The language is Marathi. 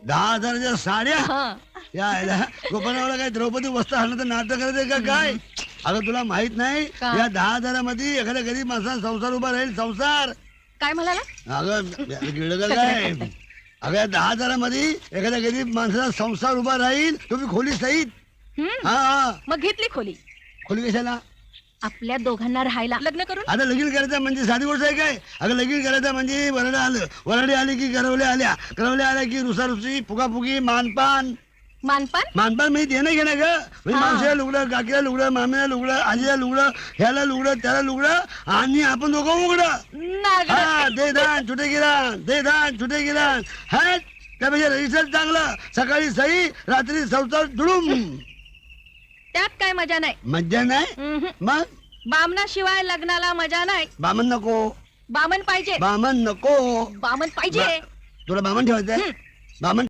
10,000च्या साड्या हा. या गोपाळाला काय द्रौपदी वस्त्र आणलं नाटक करायचं का काय? अगं तुला माहित नाही का? या 10,000 मध्ये एखाद्या गरीब माणसाचा संसार उभा राहील. संसार काय म्हणाला? अगं गिळलं का काय? अगं या 10,000 मध्ये एखाद्या गरीब माणसाचा संसार उभा राहील. तुम्ही खोली सहित. हम्म. हा मग घेतली खोली खोली कशाला? आपल्या दोघांना राहायला. लग्न करून आता लगीन करायचं म्हणजे साधी गोष्ट आहे काय? अगं लगीन करायचं म्हणजे वरडे आलं, वरडे आले की करवल्या आल्या की रुसारुसी फुगाफुगी मानपान. मानपान. मानपान म्हणजे देणं घेणं ग. म्हणजे हा. मावशीला लुगडं, काकीला लुगडं, मामीला लुगडं, आजीला लुगडं, ह्याला लुगडं, त्याला लुगडं आणि आपण दोघं उघडं. नागडं. हा दे दान छुटे गिरान, दे दान छुटे गिरान. हा त्यापेक्षा रजिस्टर चांगलं. सकाळी सही, रात्री संसार दुडूम. त्यात काय मजा नाही. मज्जा नाही उम्हम. मग. बामणाशिवाय लग्नाला मजा नाही. बामण नको. बामण पाहिजे. बामण नको. बामण पाहिजे. तुला बामण ठेवायचंय? बामण